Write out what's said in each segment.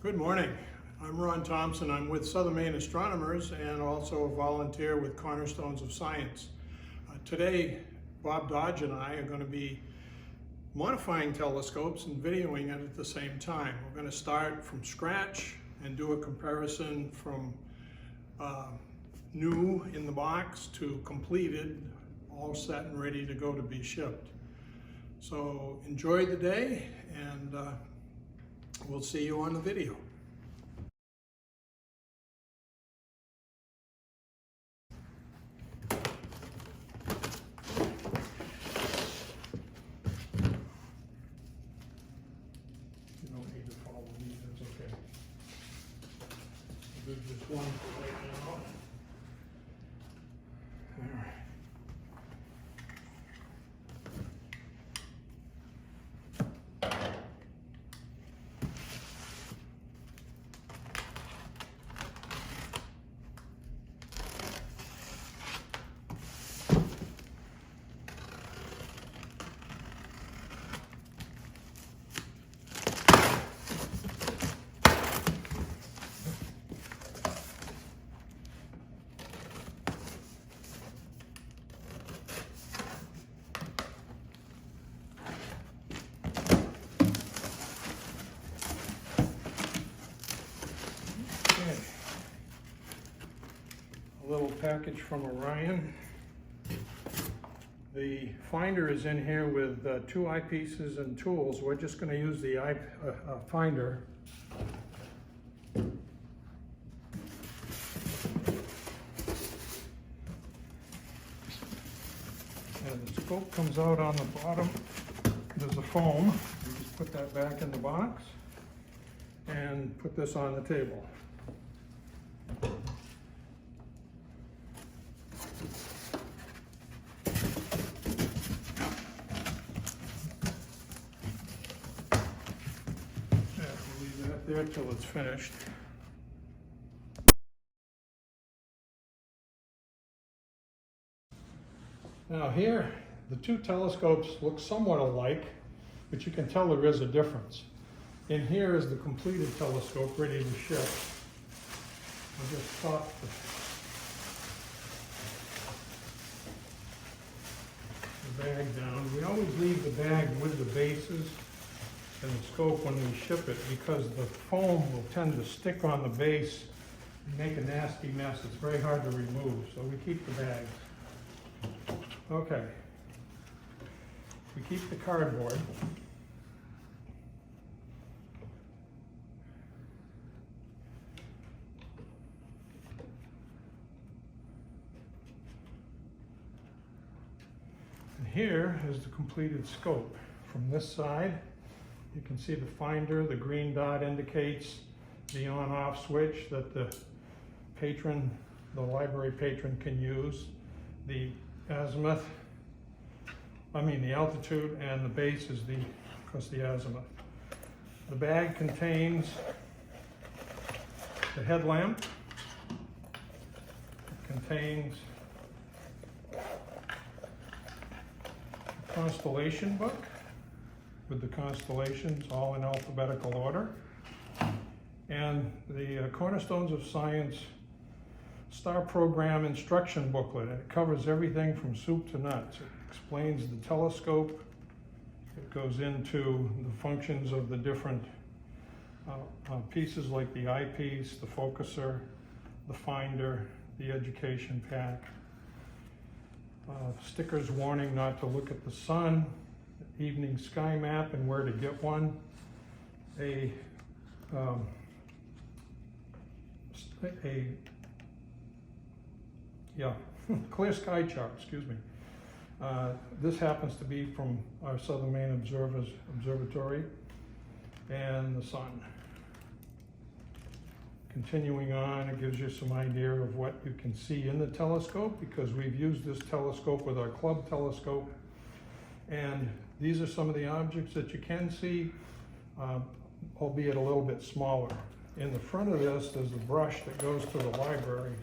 Good morning. I'm Ron Thompson. I'm with Southern Maine Astronomers and also a volunteer with Cornerstones of Science. Today, Bob Dodge and I are going to be modifying telescopes and videoing it at the same time. We're going to start from scratch and do a comparison from new in the box to completed, all set and ready to go to be shipped. So enjoy the day, and we'll see you on the video. You don't need to follow me, that's okay. I'll do just one for right now. All right. A little package from Orion. The finder is in here with two eyepieces and tools. We're just going to use the finder. And the scope comes out on the bottom. There's a foam. You just put that back in the box and put this on the table. There till it's finished. Now here, the two telescopes look somewhat alike, but you can tell there is a difference. In here is the completed telescope ready to ship. I'll just pop the bag down. We always leave the bag with the bases and the scope when we ship it, because the foam will tend to stick on the base and make a nasty mess. It's very hard to remove, so we keep the bags. Okay. We keep the cardboard. And here is the completed scope. From this side, you can see the finder. The green dot indicates the on-off switch that the patron, the library patron, can use. The azimuth, the altitude, and the base is the azimuth. The bag contains the headlamp. It contains the constellation book with the constellations all in alphabetical order, and the Cornerstones of Science Star Program instruction booklet. It covers everything from soup to nuts. It explains the telescope. It goes into the functions of the different pieces, like the eyepiece, the focuser, the finder, the education pack. Stickers warning not to look at the sun, evening sky map and where to get one, clear sky chart, excuse me. This happens to be from our Southern Maine Observatory, and the sun. Continuing on, it gives you some idea of what you can see in the telescope, because we've used this telescope with our club telescope, and these are some of the objects that you can see, albeit a little bit smaller. In the front of this, there's a brush that goes to the libraries.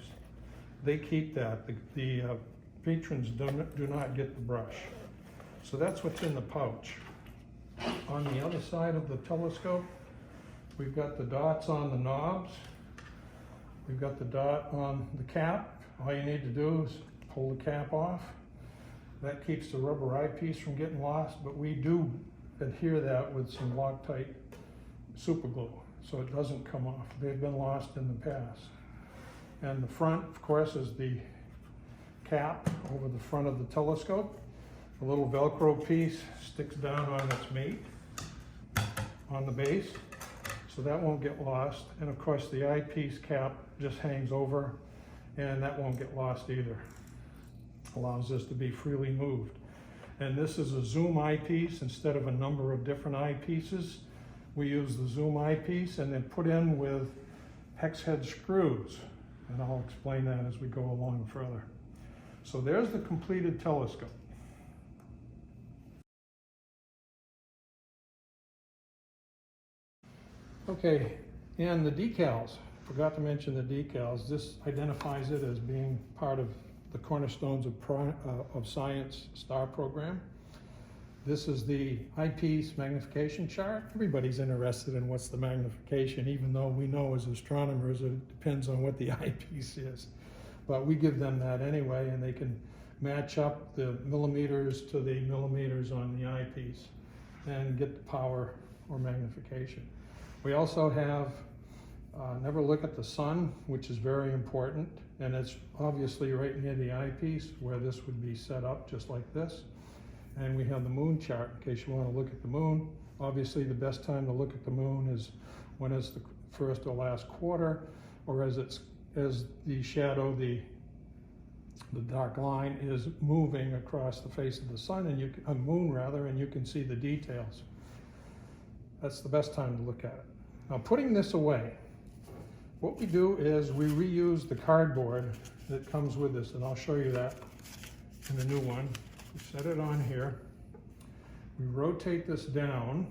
They keep that. The patrons do not get the brush. So that's what's in the pouch. On the other side of the telescope, We've got the dots on the knobs. We've got the dot on the cap. All you need to do is pull the cap off. That keeps the rubber eyepiece from getting lost, but we do adhere that with some Loctite super glue so it doesn't come off. They've been lost in the past. And the front, of course, is the cap over the front of the telescope. A little Velcro piece sticks down on its mate on the base, so that won't get lost. And of course, the eyepiece cap just hangs over, and that won't get lost either. Allows this to be freely moved. And this is a zoom eyepiece instead of a number of different eyepieces. We use the zoom eyepiece and then put in with hex head screws. And I'll explain that as we go along further. So there's the completed telescope. Okay, and the decals. Forgot to mention the decals. This identifies it as being part of the Cornerstones of Science STAR program. This is the eyepiece magnification chart. Everybody's interested in what's the magnification, even though we know as astronomers it depends on what the eyepiece is. But we give them that anyway, and they can match up the millimeters to the millimeters on the eyepiece and get the power or magnification. We also have never look at the sun, which is very important, and it's obviously right near the eyepiece where this would be set up just like this. And we have the moon chart in case you want to look at the moon. Obviously the best time to look at the moon is when it's the first or last quarter, or as the shadow, the dark line is moving across the face of the sun, and moon rather, and you can see the details. That's the best time to look at it. Now, putting this away, what we do is we reuse the cardboard that comes with this, and I'll show you that in the new one. We set it on here. We rotate this down,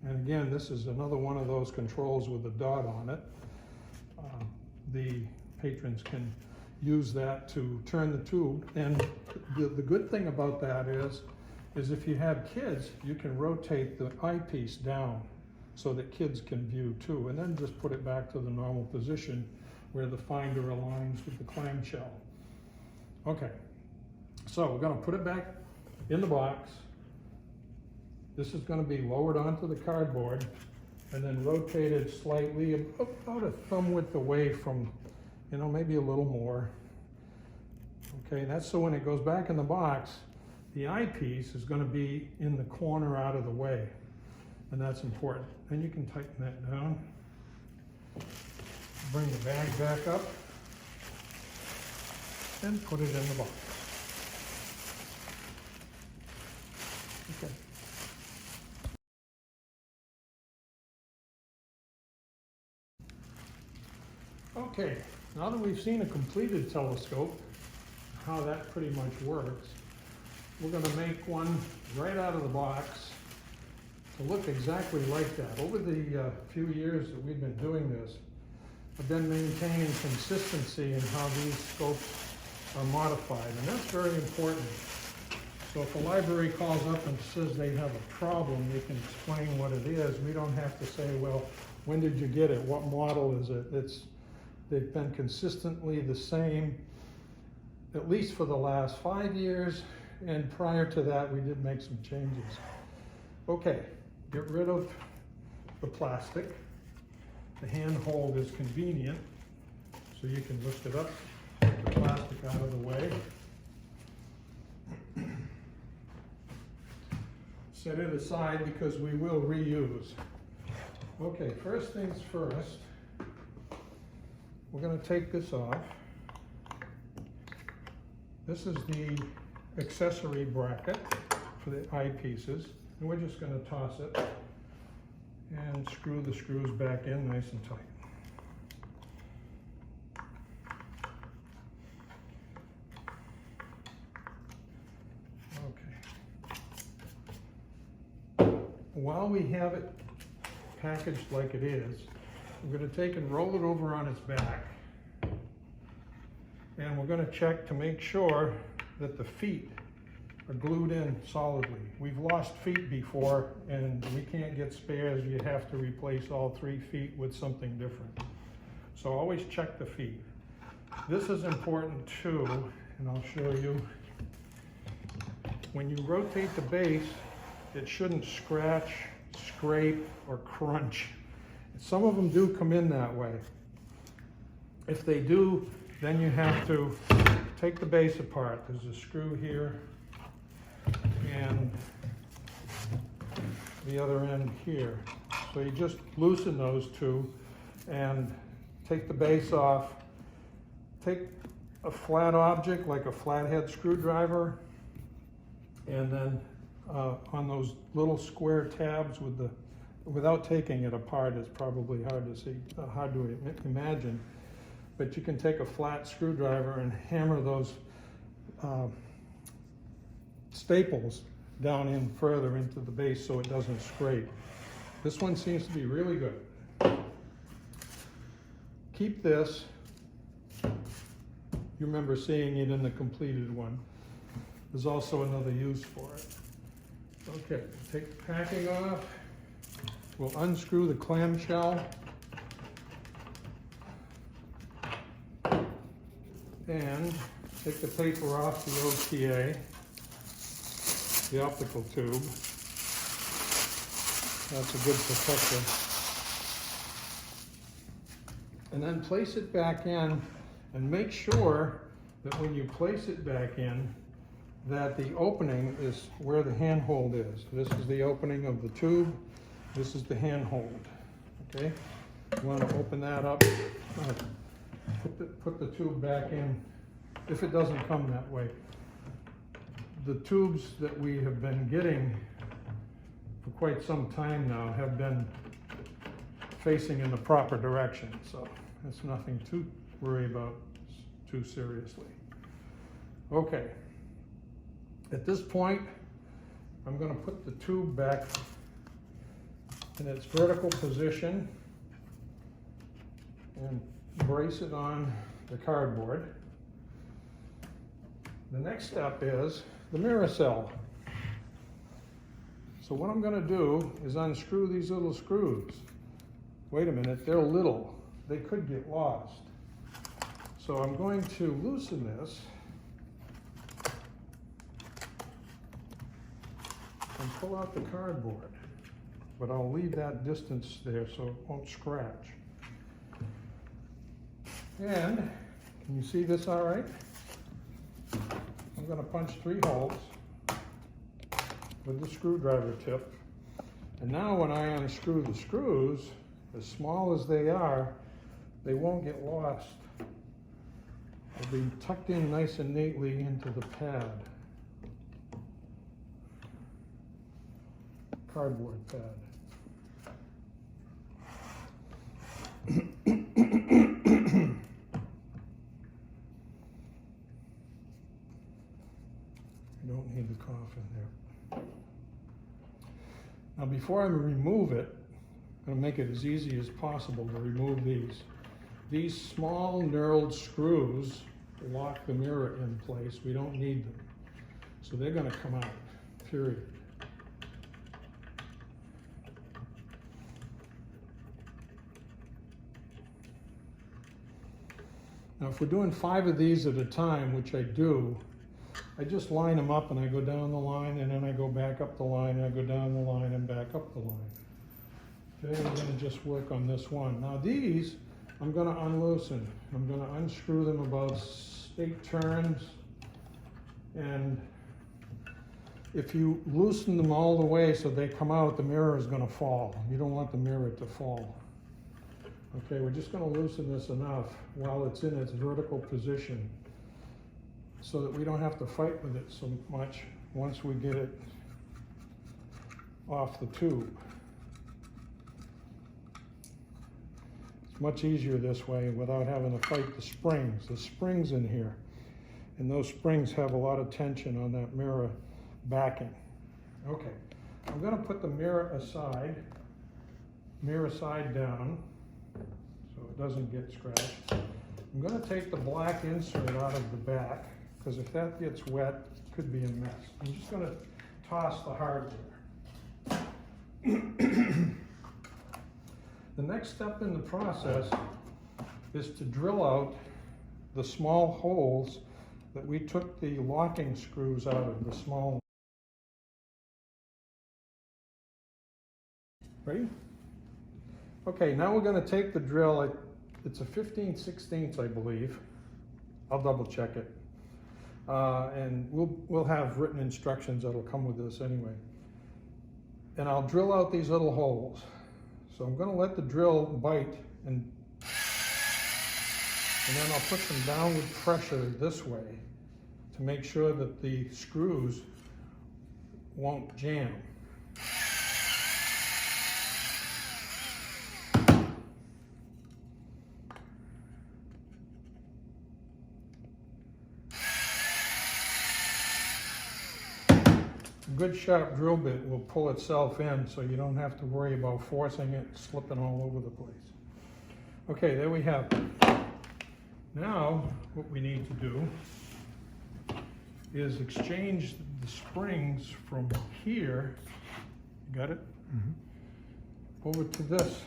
and again, this is another one of those controls with a dot on it. The patrons can use that to turn the tube, and the good thing about that is if you have kids, you can rotate the eyepiece down so that kids can view too, and then just put it back to the normal position where the finder aligns with the clamshell. Okay, so we're going to put it back in the box. This is going to be lowered onto the cardboard and then rotated slightly, about a thumb width away from, maybe a little more. Okay, that's so when it goes back in the box, the eyepiece is going to be in the corner out of the way, and that's important. Then you can tighten that down. Bring the bag back up and put it in the box. Okay. Okay, now that we've seen a completed telescope, how that pretty much works, we're going to make one right out of the box to look exactly like that. Over the few years that we've been doing this, I've been maintaining consistency in how these scopes are modified, and that's very important. So if a library calls up and says they have a problem, they can explain what it is. We don't have to say, well, when did you get it? What model is it? They've been consistently the same, at least for the last 5 years, and prior to that, we did make some changes. Okay, get rid of the plastic. The handhold is convenient, so you can lift it up, get the plastic out of the way. Set it aside because we will reuse. Okay, first things first, we're going to take this off. This is the accessory bracket for the eyepieces, and we're just going to toss it and screw the screws back in nice and tight. Okay. While we have it packaged like it is, we're going to take and roll it over on its back, and we're going to check to make sure that the feet are glued in solidly. We've lost feet before, and we can't get spares. You have to replace all 3 feet with something different. So always check the feet. This is important too, and I'll show you. When you rotate the base, it shouldn't scratch, scrape, or crunch. Some of them do come in that way. If they do, then you have to take the base apart. There's a screw here and the other end here. So you just loosen those two and take the base off. Take a flat object like a flathead screwdriver, and then on those little square tabs with the, without taking it apart, it's probably hard to see, hard to imagine, but you can take a flat screwdriver and hammer those staples down in further into the base so it doesn't scrape. This one seems to be really good. Keep this. You remember seeing it in the completed one. There's also another use for it. Okay, take the packing off. We'll unscrew the clamshell. And take the paper off the OTA, the optical tube. That's a good protector. And then place it back in, and make sure that when you place it back in, that the opening is where the handhold is. This is the opening of the tube. This is the handhold. Okay? You want to open that up. Put the tube back in if it doesn't come that way. The tubes that we have been getting for quite some time now have been facing in the proper direction, so that's nothing to worry about too seriously. Okay, at this point I'm going to put the tube back in its vertical position and brace it on the cardboard. The next step is the mirror cell. So what I'm going to do is unscrew these little screws. Wait a minute, they're little. They could get lost. So I'm going to loosen this and pull out the cardboard. But I'll leave that distance there so it won't scratch. And can you see this all right? I'm going to punch 3 holes with the screwdriver tip. And now when I unscrew the screws, as small as they are, they won't get lost. They'll be tucked in nice and neatly into the pad. Cardboard pad. You don't need the cough in there. Now before I remove it, I'm going to make it as easy as possible to remove these. These small knurled screws lock the mirror in place. We don't need them. So they're going to come out, period. Now if we're doing 5 of these at a time, which I do, I just line them up and I go down the line and then I go back up the line and I go down the line and back up the line. Today we're going to just work on this one. Now these I'm going to unloosen. I'm going to unscrew them about 8 turns, and if you loosen them all the way so they come out, the mirror is going to fall. You don't want the mirror to fall. Okay, we're just going to loosen this enough while it's in its vertical position so that we don't have to fight with it so much once we get it off the tube. It's much easier this way without having to fight the springs. The springs in here, and those springs have a lot of tension on that mirror backing. Okay, I'm going to put the mirror side down so it doesn't get scratched. I'm going to take the black insert out of the back, because if that gets wet, it could be a mess. I'm just gonna toss the hardware. The next step in the process is to drill out the small holes that we took the locking screws out of, the small. Ready? Okay, now we're going to take the drill. It's a 15/16, I believe. I'll double check it. And we'll have written instructions that'll come with this anyway. And I'll drill out these little holes. So I'm going to let the drill bite, and then I'll put some downward pressure this way to make sure that the screws won't jam. A good sharp drill bit will pull itself in, so you don't have to worry about forcing it, slipping all over the place. Okay, there we have it. Now, what we need to do is exchange the springs from here, got it? Over to this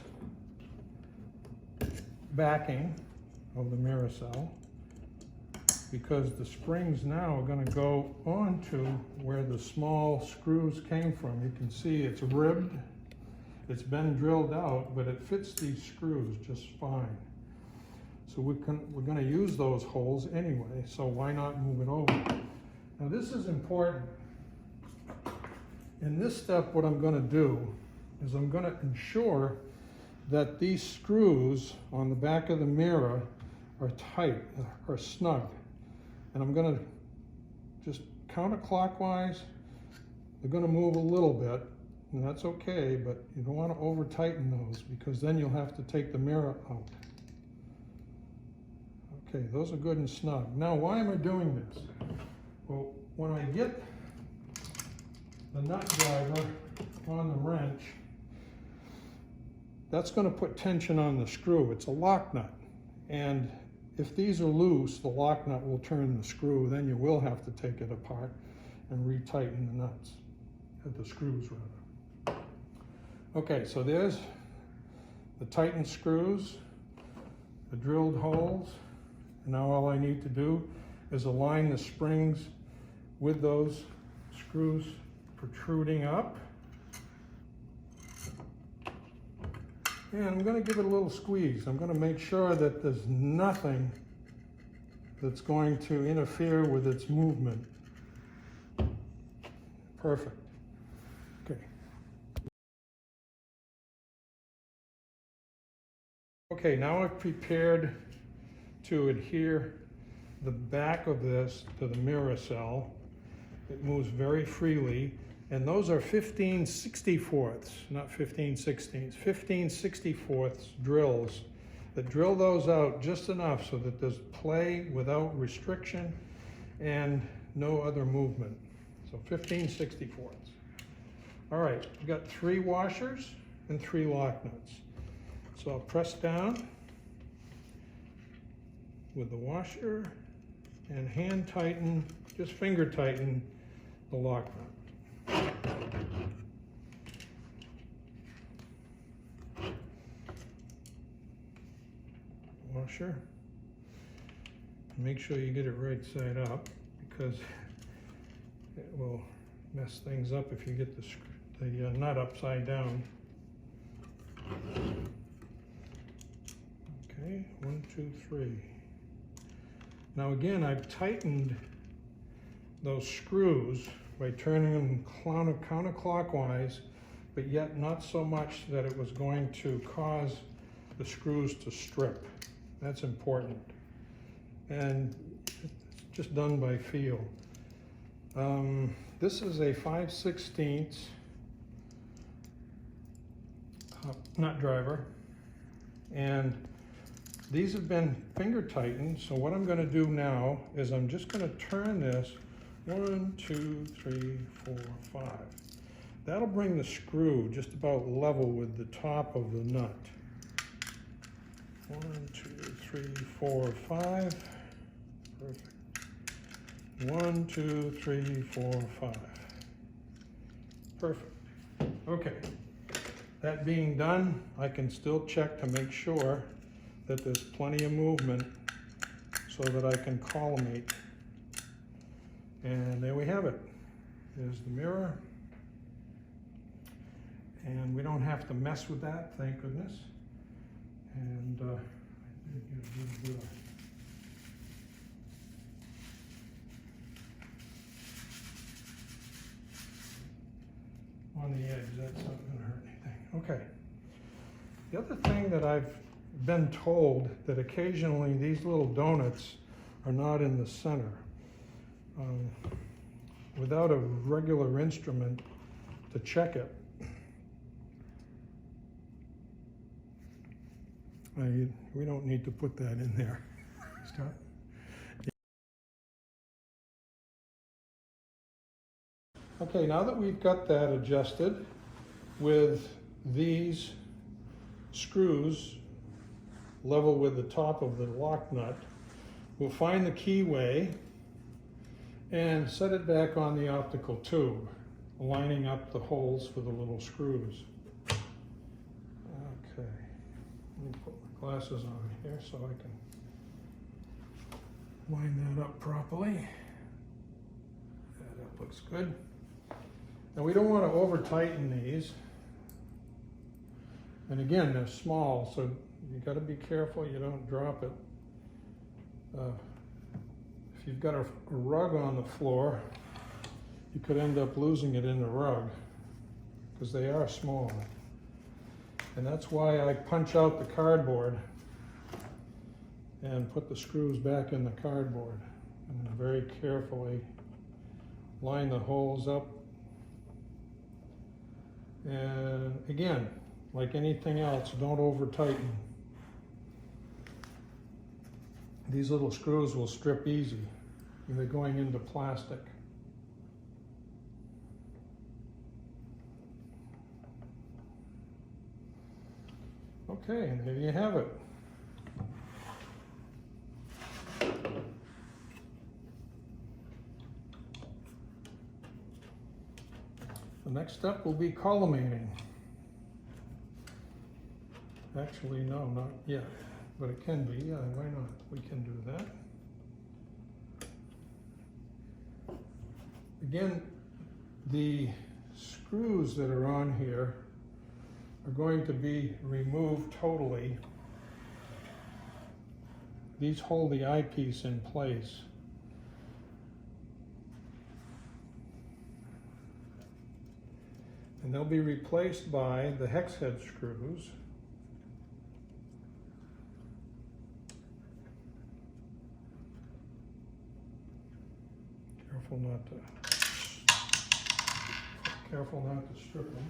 backing of the mirror cell, because the springs now are going to go onto where the small screws came from. You can see it's ribbed, it's been drilled out, but it fits these screws just fine. So we're going to use those holes anyway, so why not move it over? Now this is important. In this step, what I'm going to do is I'm going to ensure that these screws on the back of the mirror are tight, are snug. And I'm going to just counterclockwise. They're going to move a little bit, and that's okay, but you don't want to over tighten those, because then you'll have to take the mirror out. Okay, those are good and snug. Now, why am I doing this? Well, when I get the nut driver on the wrench, that's going to put tension on the screw. It's a lock nut, and if these are loose, the lock nut will turn the screw. Then you will have to take it apart and retighten the nuts, the screws rather. Okay, so there's the tightened screws, the drilled holes. And now all I need to do is align the springs with those screws protruding up. And I'm going to give it a little squeeze. I'm going to make sure that there's nothing that's going to interfere with its movement. Perfect. Okay. Okay, now I've prepared to adhere the back of this to the mirror cell. It moves very freely. And those are 15/64, not 15/16, 15/64 drills that drill those out just enough so that there's play without restriction and no other movement. So 15/64. All right, we've got 3 washers and 3 lock nuts. So I'll press down with the washer and hand tighten, just finger tighten the lock nut. Washer. Make sure you get it right side up, because it will mess things up if you get the nut upside down. Okay, 1, 2, 3. Now again, I've tightened those screws by turning them counterclockwise, but yet not so much that it was going to cause the screws to strip. That's important. And it's just done by feel. This is a 5/16 nut driver, and these have been finger tightened. So what I'm going to do now is I'm just going to turn this 1, 2, 3, 4, 5. That'll bring the screw just about level with the top of the nut. 1, 2, 3, 4, 5. Perfect. 1, 2, 3, 4, 5. Perfect. Okay. That being done, I can still check to make sure that there's plenty of movement so that I can collimate. And there we have it. There's the mirror. And we don't have to mess with that, thank goodness. And on the edge, that's not going to hurt anything. Okay. The other thing that I've been told that occasionally these little donuts are not in the center. Without a regular instrument to check it, we don't need to put that in there. Start. Okay, now that we've got that adjusted with these screws level with the top of the lock nut, we'll find the keyway and set it back on the optical tube, lining up the holes for the little screws. Okay, let me put my glasses on here so I can line that up properly. Yeah, that looks good. Now we don't want to over tighten these. And again, they're small, so you got to be careful you don't drop it. If you've got a rug on the floor, you could end up losing it in the rug because they are small. And that's why I punch out the cardboard and put the screws back in the cardboard. And very carefully line the holes up. And again, like anything else, don't over tighten. These little screws will strip easy when they're going into plastic. Okay, and there you have it. The next step will be collimating. Actually, no, not yet, but it can be. Yeah, why not? We can do that. Again, the screws that are on here are going to be removed totally. These hold the eyepiece in place. And they'll be replaced by the hex head screws. Careful not to strip them.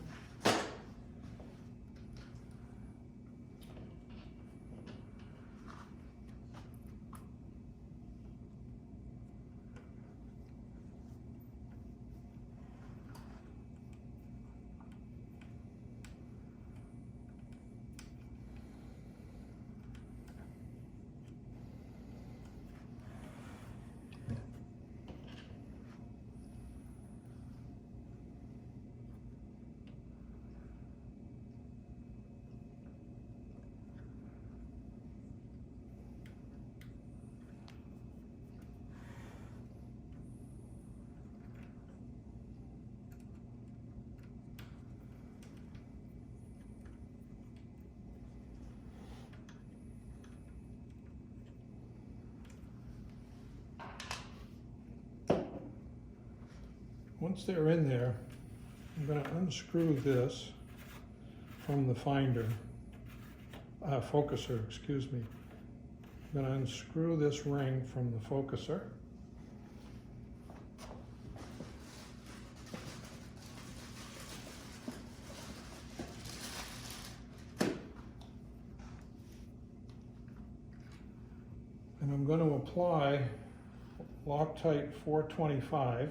Once they're in there, I'm going to unscrew this from the focuser, excuse me. I'm going to unscrew this ring from the focuser. And I'm going to apply Loctite 425,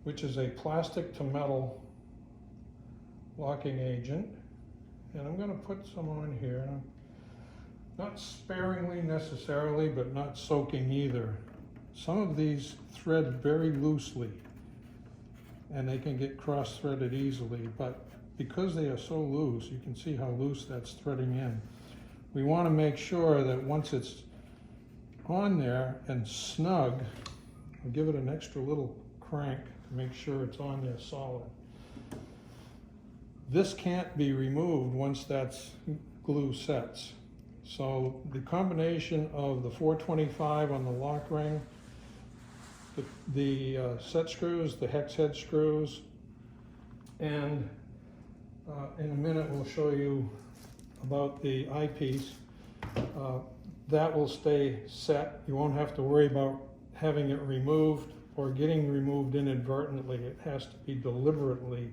which is a plastic to metal locking agent. And I'm going to put some on here. Not sparingly necessarily, but not soaking either. some of these thread very loosely and they can get cross-threaded easily, but because they are so loose, you can see how loose that's threading in. We want to make sure that once it's on there and snug, we'll give it an extra little crank to make sure it's on there solid. This can't be removed once that's glue sets. So the combination of the 425 on the lock ring, the set screws, the hex head screws, and in a minute we'll show you about the eyepiece. That will stay set. You won't have to worry about having it removed or getting removed inadvertently. It has to be deliberately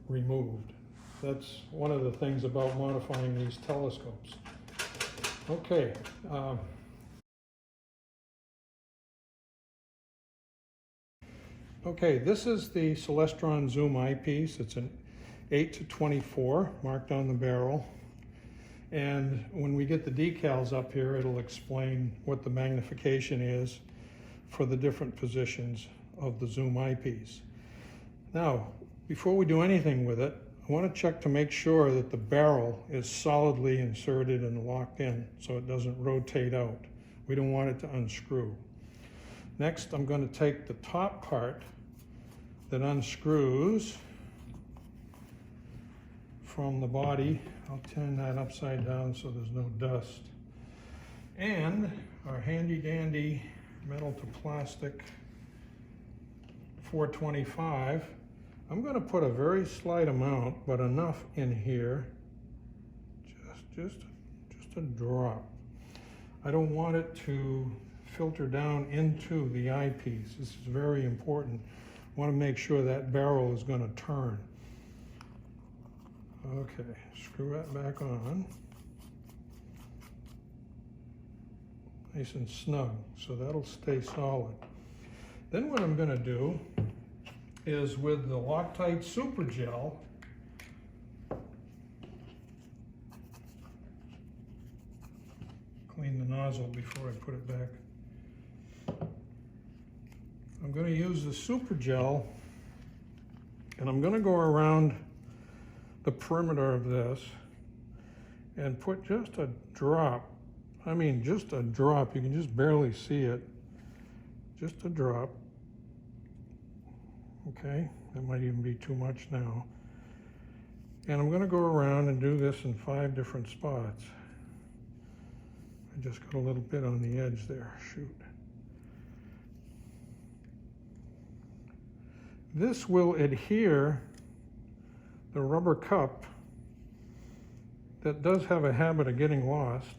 removed. That's one of the things about modifying these telescopes. Okay. Okay, this is the Celestron zoom eyepiece. It's an 8-24 marked on the barrel. And when we get the decals up here, it'll explain what the magnification is for the different positions of the zoom eyepiece. Now, before we do anything with it, I want to check to make sure that the barrel is solidly inserted and locked in so it doesn't rotate out. We don't want it to unscrew. Next, I'm going to take the top part that unscrews from the body. I'll turn that upside down so there's no dust. And our handy dandy metal to plastic 425. I'm going to put a very slight amount, but enough in here, just a drop. I don't want it to filter down into the eyepiece. This is very important. I want to make sure that barrel is going to turn. Okay, screw that back on. Nice and snug, so that'll stay solid. Then what I'm going to do is with the Loctite Super Gel, clean the nozzle before I put it back. I'm going to use the Super Gel and I'm going to go around the perimeter of this and put just a drop. I mean, just a drop. You can just barely see it. Just a drop. Okay, that might even be too much now. And I'm going to go around and do this in 5 different spots. I just got a little bit on the edge there. Shoot. This will adhere the rubber cup that does have a habit of getting lost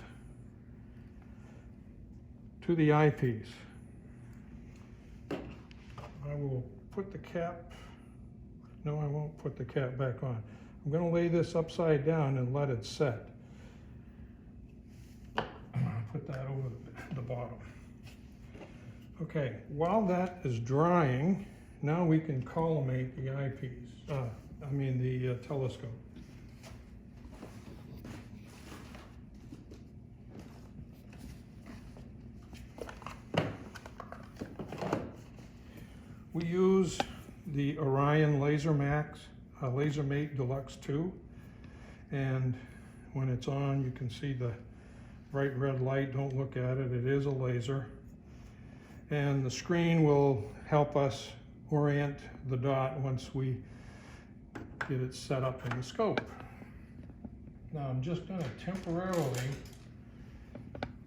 to the eyepiece. I will put the cap, no, I won't put the cap back on. I'm going to lay this upside down and let it set. Put that over the bottom. Okay, while that is drying, now we can collimate the eyepiece, the telescope. We use the Orion LaserMate Deluxe 2, and when it's on you can see the bright red light. Don't look at it, it is a laser. And the screen will help us orient the dot once we get it set up in the scope. Now I'm just going to temporarily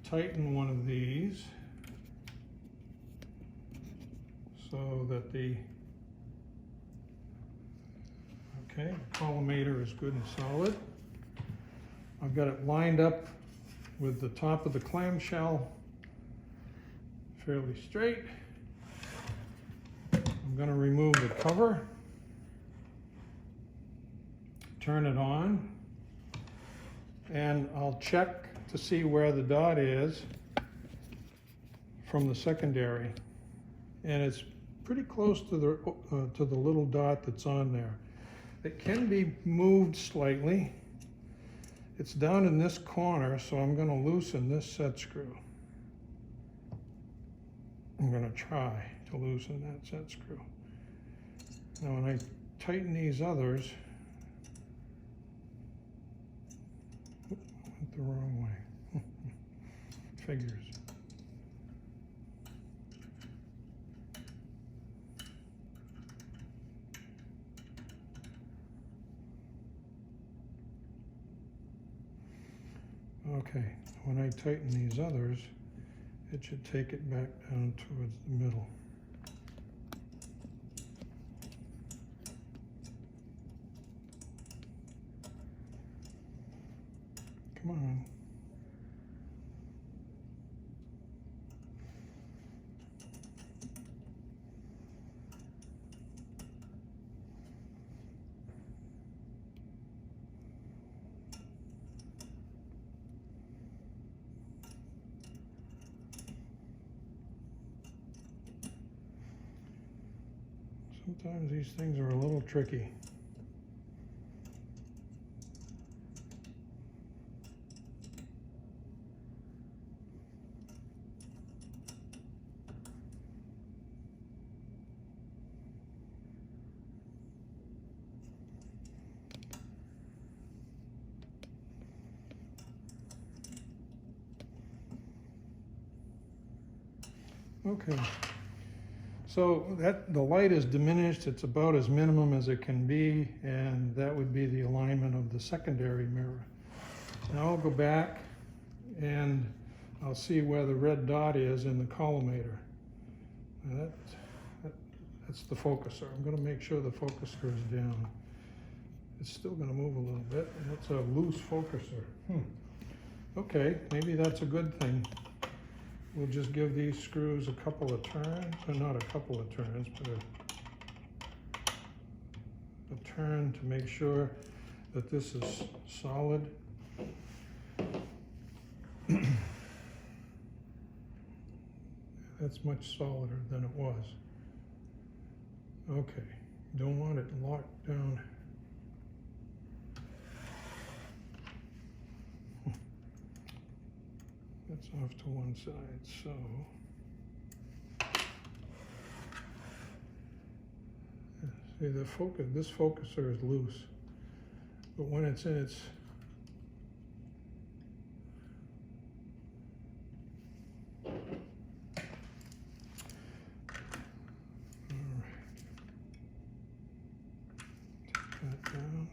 tighten one of these so that the collimator is good and solid. I've got it lined up with the top of the clamshell fairly straight. I'm going to remove the cover, turn it on, and I'll check to see where the dot is from the secondary. And it's pretty close to the little dot that's on there. It can be moved slightly. It's down in this corner, so I'm going to loosen this set screw. I'm going to try to loosen that set screw. Now when I tighten these others, went the wrong way. Figures. Okay, when I tighten these others, it should take it back down towards the middle. Come on. Sometimes these things are a little tricky. Okay. So the light is diminished, it's about as minimum as it can be, and that would be the alignment of the secondary mirror. Now I'll go back and I'll see where the red dot is in the collimator. Now that's the focuser. I'm going to make sure the focuser is down. It's still going to move a little bit, and it's a loose focuser. Okay, maybe that's a good thing. We'll just give these screws a couple of turns, or not a couple of turns, but a turn to make sure that this is solid. That's much solider than it was. Okay, don't want it locked down. That's off to one side, so see this focuser is loose, but when it's in its take that down.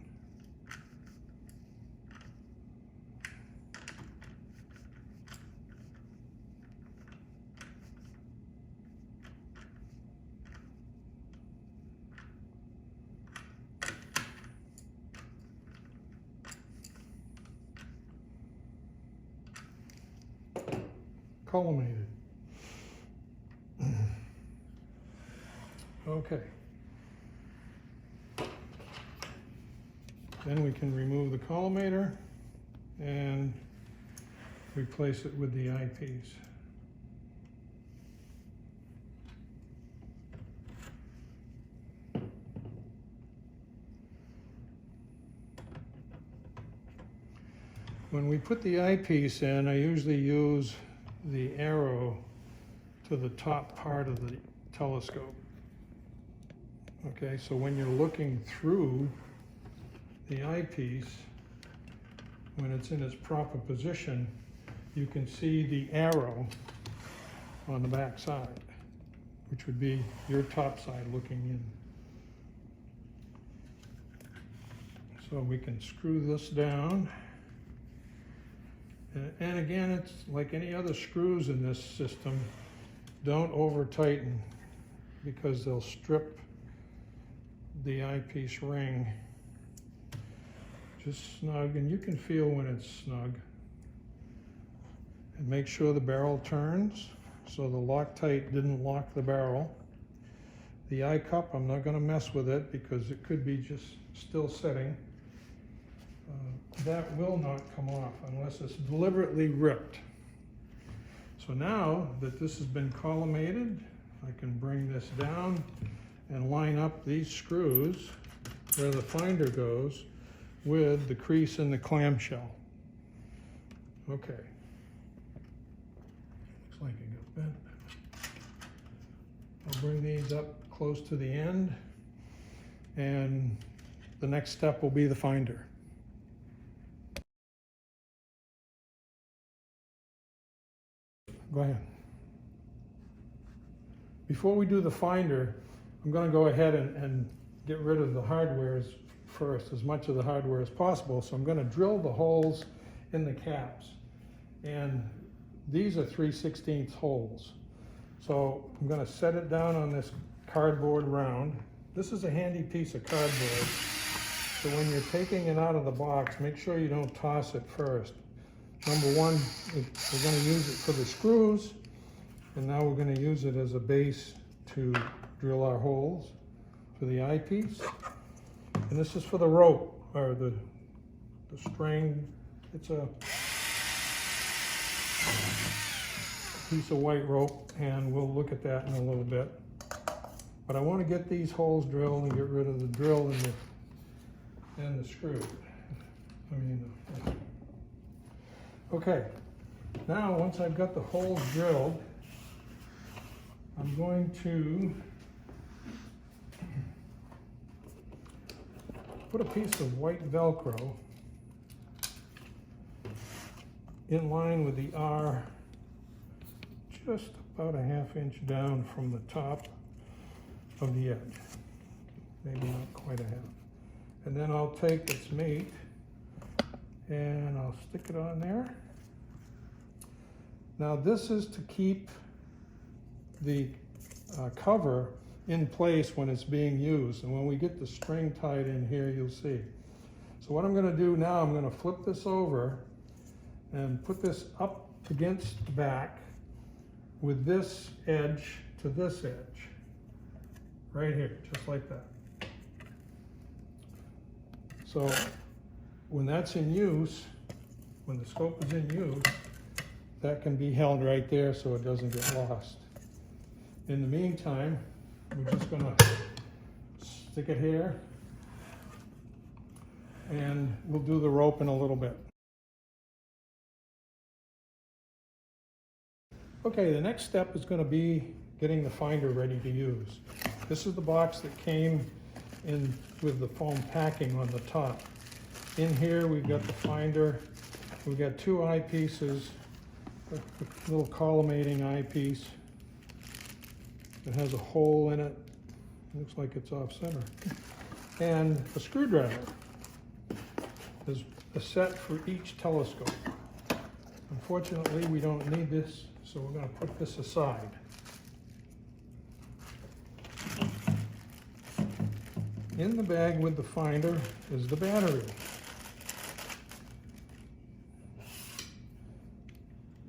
Collimated. Okay. Then we can remove the collimator and replace it with the eyepiece. When we put the eyepiece in, I usually use the arrow to the top part of the telescope. Okay, so when you're looking through the eyepiece, when it's in its proper position, you can see the arrow on the back side, which would be your top side looking in. So we can screw this down. And again, it's like any other screws in this system, don't over tighten because they'll strip the eyepiece ring. Just snug, and you can feel when it's snug. And make sure the barrel turns so the Loctite didn't lock the barrel. The eye cup, I'm not going to mess with it because it could be just still setting. That will not come off unless it's deliberately ripped. So now that this has been collimated, I can bring this down and line up these screws where the finder goes with the crease in the clamshell. Okay. Looks like it got bent. I'll bring these up close to the end, and the next step will be the finder. Go ahead. Before we do the finder, I'm going to go ahead and get rid of the hardware first, as much of the hardware as possible. So I'm going to drill the holes in the caps. And these are 3/16 holes. So I'm going to set it down on this cardboard round. This is a handy piece of cardboard. So when you're taking it out of the box, make sure you don't toss it first. Number one, we're going to use it for the screws, and now we're going to use it as a base to drill our holes for the eyepiece. And this is for the rope, or the string. It's a piece of white rope, and we'll look at that in a little bit. But I want to get these holes drilled and get rid of the drill and the screw. Okay, now once I've got the holes drilled, I'm going to put a piece of white Velcro in line with the R, just about a ½ inch down from the top of the edge. Maybe not quite a half. And then I'll take its mate and I'll stick it on there. Now this is to keep the cover in place when it's being used. And when we get the string tied in here, you'll see. So what I'm going to do now, I'm going to flip this over and put this up against the back with this edge to this edge. Right here, just like that. So when that's in use, when the scope is in use, that can be held right there so it doesn't get lost. In the meantime, we're just going to stick it here, and we'll do the rope in a little bit. Okay, the next step is going to be getting the finder ready to use. This is the box that came in with the foam packing on the top. In here we've got the finder, we've got two eyepieces, a little collimating eyepiece that has a hole in it, looks like it's off center, and a screwdriver. There's a set for each telescope. Unfortunately, we don't need this, so we're going to put this aside. In the bag with the finder is the battery.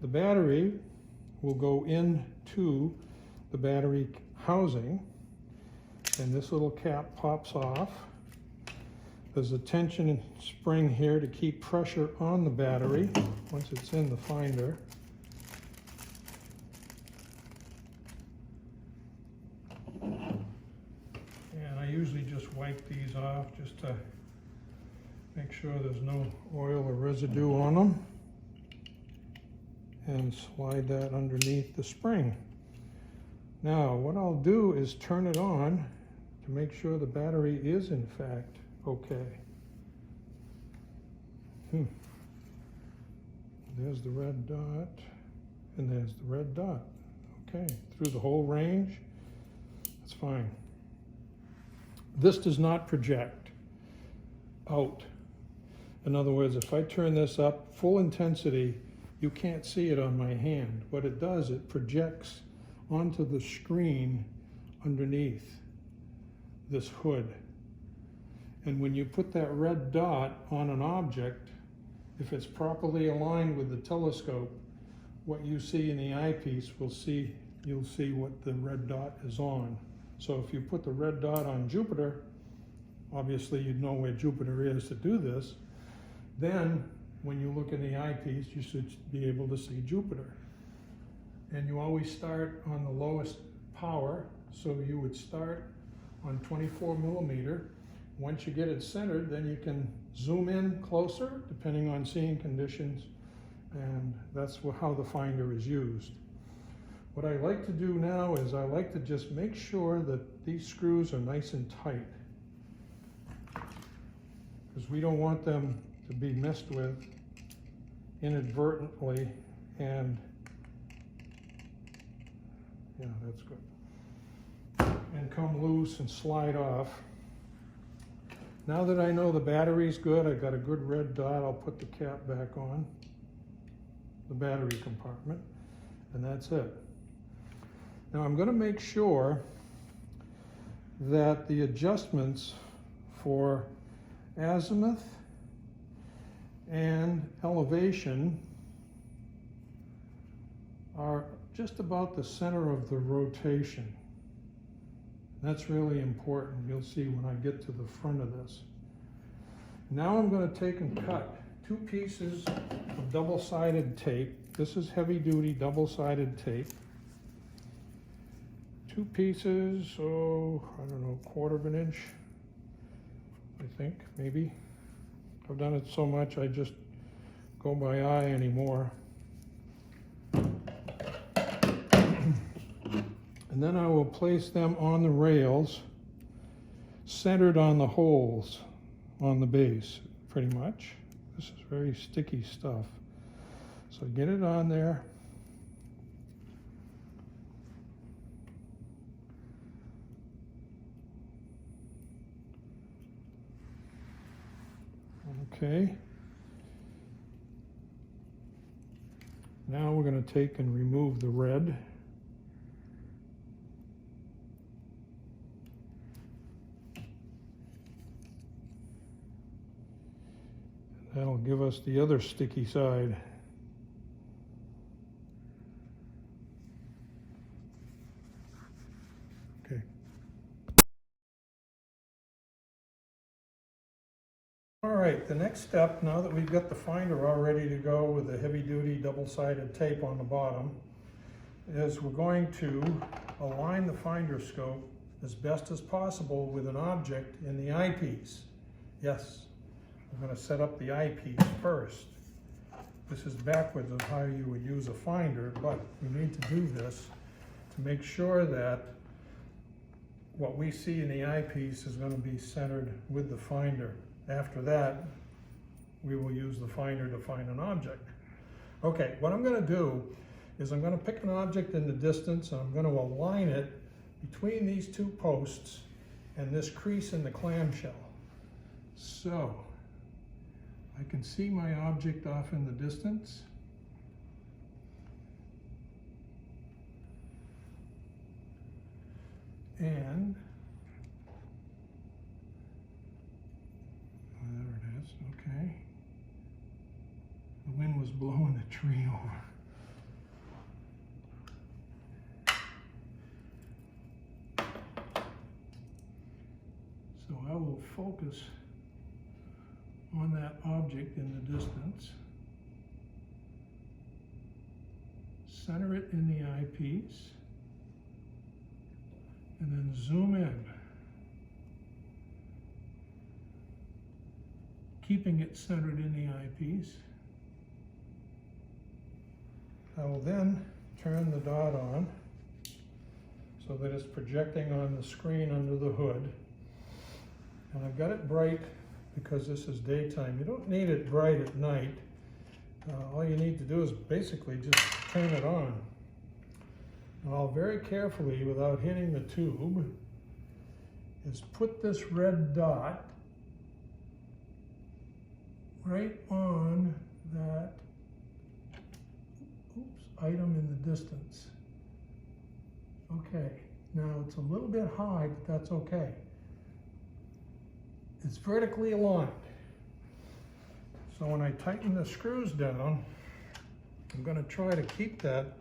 The battery will go into the battery housing, and this little cap pops off. There's a tension spring here to keep pressure on the battery once it's in the finder. And I usually just wipe these off just to make sure there's no oil or residue on them, and slide that underneath the spring. Now what I'll do is turn it on to make sure the battery is in fact okay. There's the red dot, and there's the red dot. Okay, through the whole range, that's fine. This does not project out. In other words, if I turn this up full intensity, you can't see it on my hand. What it does, it projects onto the screen underneath this hood. And when you put that red dot on an object, if it's properly aligned with the telescope, what you see in the eyepiece you'll see what the red dot is on. So if you put the red dot on Jupiter, obviously you'd know where Jupiter is to do this. Then when you look in the eyepiece, you should be able to see Jupiter. And you always start on the lowest power, so you would start on 24 millimeter. Once you get it centered, then you can zoom in closer, depending on seeing conditions, and that's how the finder is used. What I like to do now is I like to just make sure that these screws are nice and tight, because we don't want them to be messed with inadvertently, and yeah, that's good, and come loose and slide off. Now that I know the battery's good, I got a good red dot, I'll put the cap back on the battery compartment, and that's it. Now I'm going to make sure that the adjustments for azimuth and elevation are just about the center of the rotation. That's really important. You'll see when I get to the front of this. Now I'm going to take and cut 2 pieces of double-sided tape. This is heavy-duty double-sided tape. 2 pieces, so I don't know, 1/4 of an inch, I think, maybe. I've done it so much I just go by eye anymore. And then I will place them on the rails, centered on the holes on the base, pretty much. This is very sticky stuff. So get it on there. Okay. Now we're going to take and remove the red. That'll give us the other sticky side. Okay. All right, the next step, now that we've got the finder all ready to go with the heavy-duty double-sided tape on the bottom, is we're going to align the finder scope as best as possible with an object in the eyepiece. Yes. I'm going to set up the eyepiece first. This is backwards of how you would use a finder, but we need to do this to make sure that what we see in the eyepiece is going to be centered with the finder. After that, we will use the finder to find an object. Okay, what I'm going to do is I'm going to pick an object in the distance, and I'm going to align it between these 2 posts and this crease in the clamshell. So I can see my object off in the distance. And there it is, okay. The wind was blowing the tree over. So I will focus on that object in the distance, center it in the eyepiece, and then zoom in, keeping it centered in the eyepiece. I will then turn the dot on so that it's projecting on the screen under the hood, and I've got it bright because this is daytime. You don't need it bright at night. All you need to do is basically just turn it on. And I'll very carefully, without hitting the tube, is put this red dot right on that item in the distance. Okay, now it's a little bit high, but that's okay. It's vertically aligned. So when I tighten the screws down, I'm going to try to keep that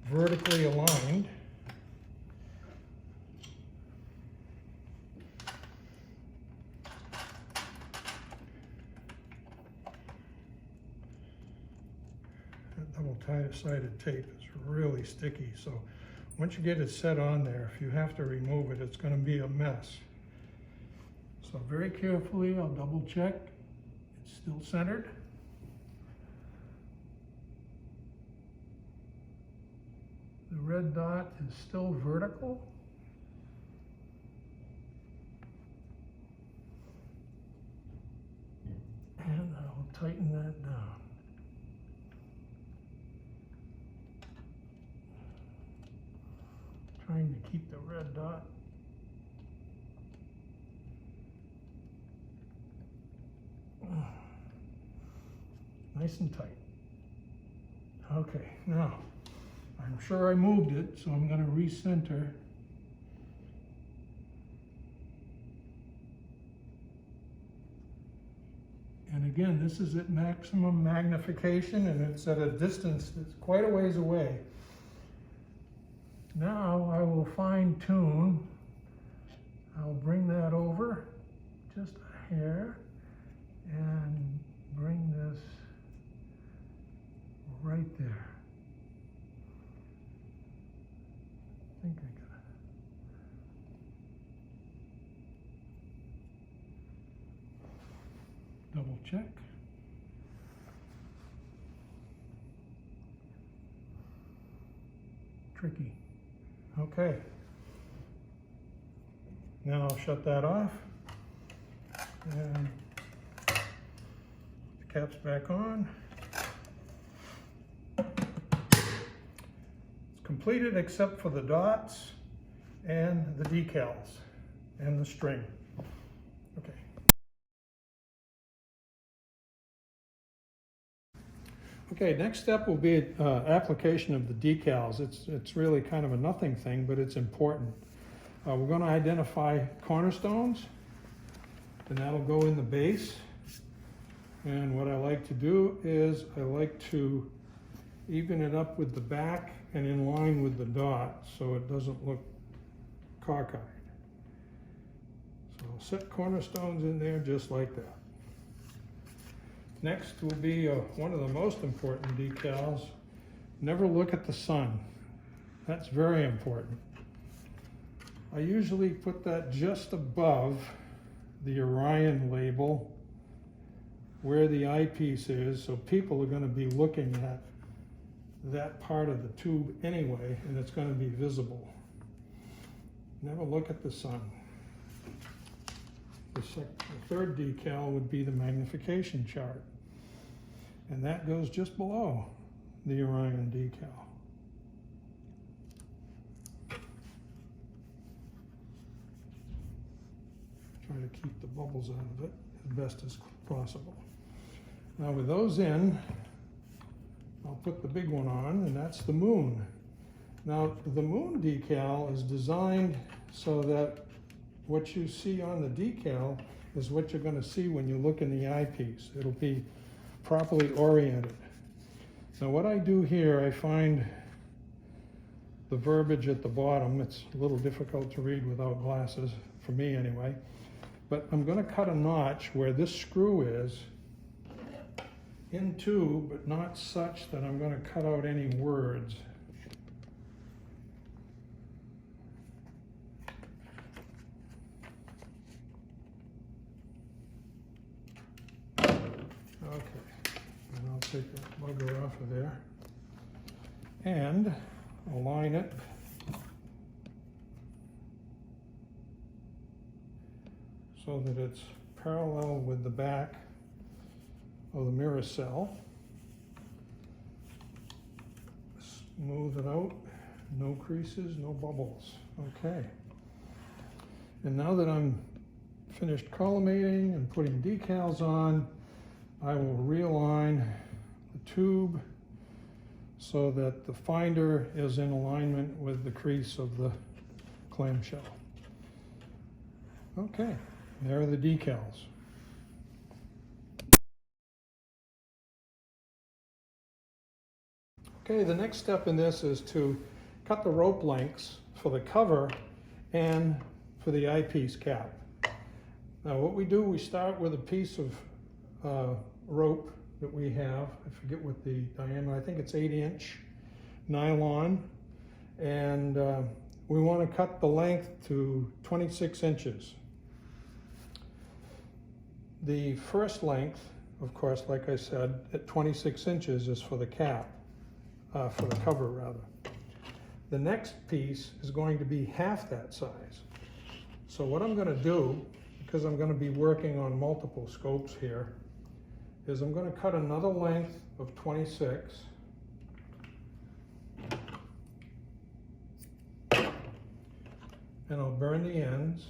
vertically aligned. That double-sided tape is really sticky, so once you get it set on there, if you have to remove it, it's going to be a mess. So very carefully, I'll double check. It's still centered. The red dot is still vertical. And I'll tighten that down. Trying to keep the red dot nice and tight. Okay, now I'm sure I moved it, so I'm going to recenter. And again, this is at maximum magnification, and it's at a distance that's quite a ways away. Now I will fine tune. I'll bring that over just a hair and bring this right there. I think I got it. Double check. Tricky. Okay. Now I'll shut that off. And the cap's back on. It's completed except for the dots and the decals and the string. Okay. Okay, next step will be application of the decals. It's really kind of a nothing thing, but it's important. We're going to identify cornerstones, and that'll go in the base. And what I like to do is I like to even it up with the back and in line with the dot so it doesn't look cockeyed. So I'll set cornerstones in there just like that. Next will be one of the most important decals. Never look at the sun. That's very important. I usually put that just above the Orion label where the eyepiece is, so people are going to be looking at that part of the tube anyway, and it's going to be visible. Never look at the sun. The third decal would be the magnification chart, and that goes just below the Orion decal. Try to keep the bubbles out of it as best as possible. Now with those in, I'll put the big one on, and that's the moon. Now the moon decal is designed so that what you see on the decal is what you're going to see when you look in the eyepiece. It'll be properly oriented. Now what I do here, I find the verbiage at the bottom. It's a little difficult to read without glasses, for me anyway. But I'm going to cut a notch where this screw is into, but not such that I'm going to cut out any words. Okay, and I'll take that bugger off of there and align it so that it's parallel with the back of the mirror cell. Smooth it out, no creases, no bubbles. Okay. And now that I'm finished collimating and putting decals on, I will realign the tube so that the finder is in alignment with the crease of the clamshell. Okay, there are the decals. Okay, the next step in this is to cut the rope lengths for the cover and for the eyepiece cap. Now what we do, we start with a piece of rope that we have. I forget what the diameter, I think it's 8-inch nylon, and we want to cut the length to 26 inches. The first length, of course, like I said, at 26 inches is for the cap, for the cover rather. The next piece is going to be half that size. So what I'm going to do, because I'm going to be working on multiple scopes here, is I'm going to cut another length of 26. And I'll burn the ends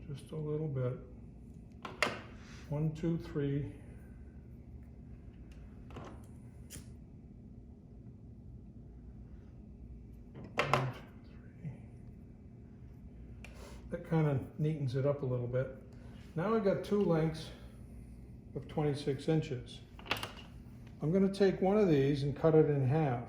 just a little bit. 1, 2, 3. That kind of neatens it up a little bit. Now I've got 2 lengths of 26 inches. I'm going to take one of these and cut it in half.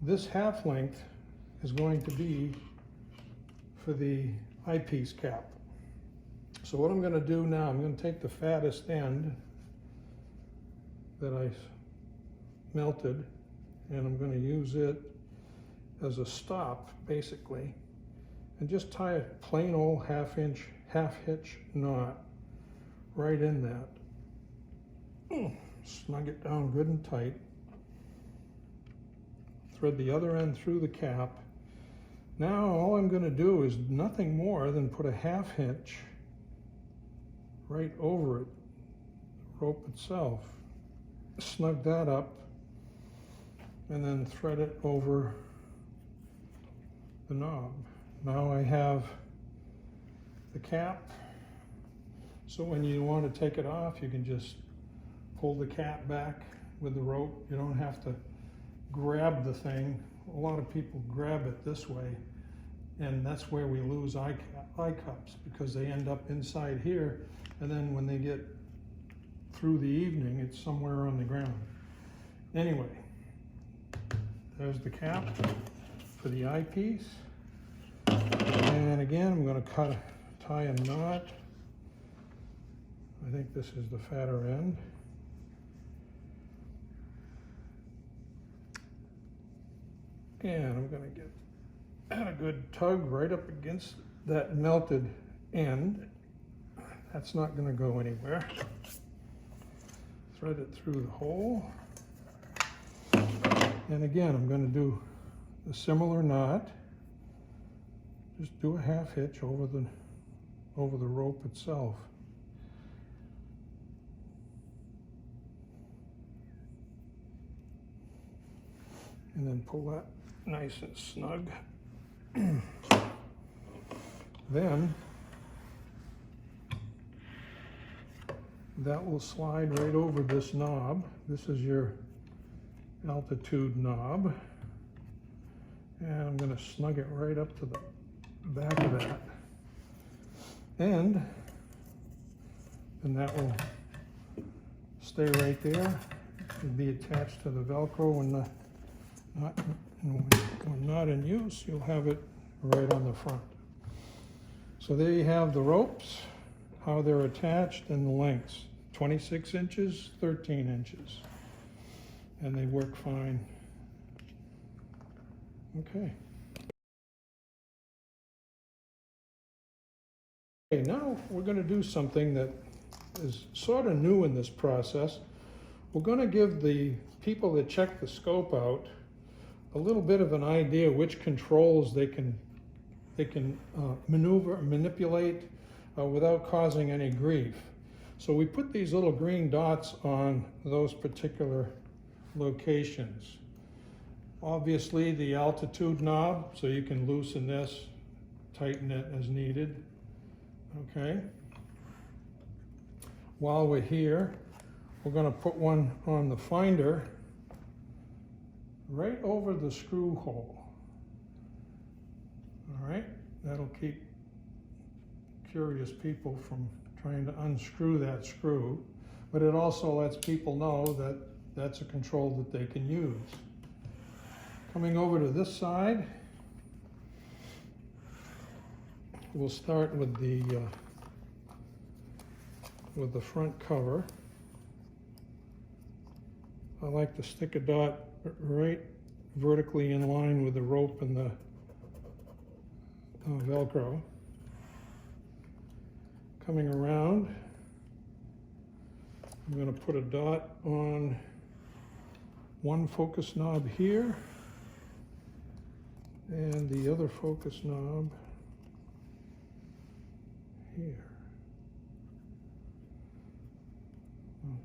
This half length is going to be for the eyepiece cap. So what I'm going to do now, I'm going to take the fattest end that I melted, and I'm going to use it as a stop, basically, and just tie a plain old half hitch knot right in that. Snug it down good and tight. Thread the other end through the cap. Now all I'm going to do is nothing more than put a half hitch right over it, the rope itself. Snug that up and then thread it over the knob. Now I have the cap, so when you want to take it off, you can just pull the cap back with the rope. You don't have to grab the thing. A lot of people grab it this way, and that's where we lose eye cups, because they end up inside here, and then when they get through the evening, it's somewhere on the ground. Anyway, there's the cap for the eyepiece. And again, I'm going to tie a knot. I think this is the fatter end. And I'm going to get a good tug right up against that melted end. That's not going to go anywhere. Thread it through the hole. And again, I'm going to do a similar knot. Just do a half hitch over the rope itself. And then pull that nice and snug. Then that will slide right over this knob. This is your altitude knob. And I'm going to snug it right up to the back of that. And that will stay right there and be attached to the Velcro when not in use. You'll have it right on the front. So there you have the ropes, how they're attached, and the lengths. 26 inches, 13 inches. And they work fine. Okay. Okay, now we're going to do something that is sort of new in this process. We're going to give the people that check the scope out a little bit of an idea which controls they can manipulate without causing any grief. So we put these little green dots on those particular locations. Obviously the altitude knob, so you can loosen this, tighten it as needed. Okay. While we're here, we're going to put one on the finder right over the screw hole. All right, that'll keep curious people from trying to unscrew that screw, but it also lets people know that that's a control that they can use. Coming over to this side, we'll start with the with the front cover. I like to stick a dot right vertically in line with the rope and the Velcro. Coming around, I'm going to put a dot on one focus knob here and the other focus knob here.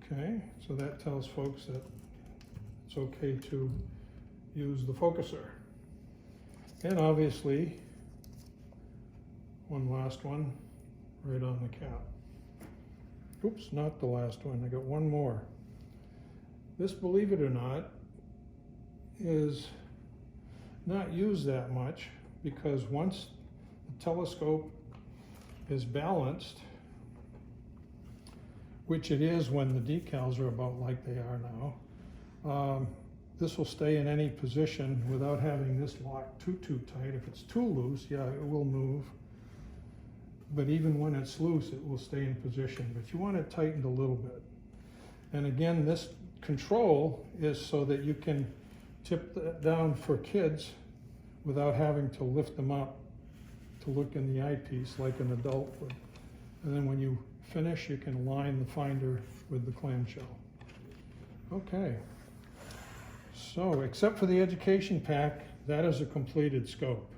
Okay, so that tells folks that it's okay to use the focuser. And obviously, one last one right on the cap. Oops, not the last one, I got one more. This, believe it or not, is not used that much because once the telescope is balanced, which it is when the decals are about like they are now, this will stay in any position without having this locked too tight. If it's too loose, yeah, it will move. But even when it's loose, it will stay in position. But you want it tightened a little bit. And again, this control is so that you can tip that down for kids without having to lift them up to look in the eyepiece like an adult would. And then when you finish, you can line the finder with the clamshell. Okay. So, except for the education pack, that is a completed scope.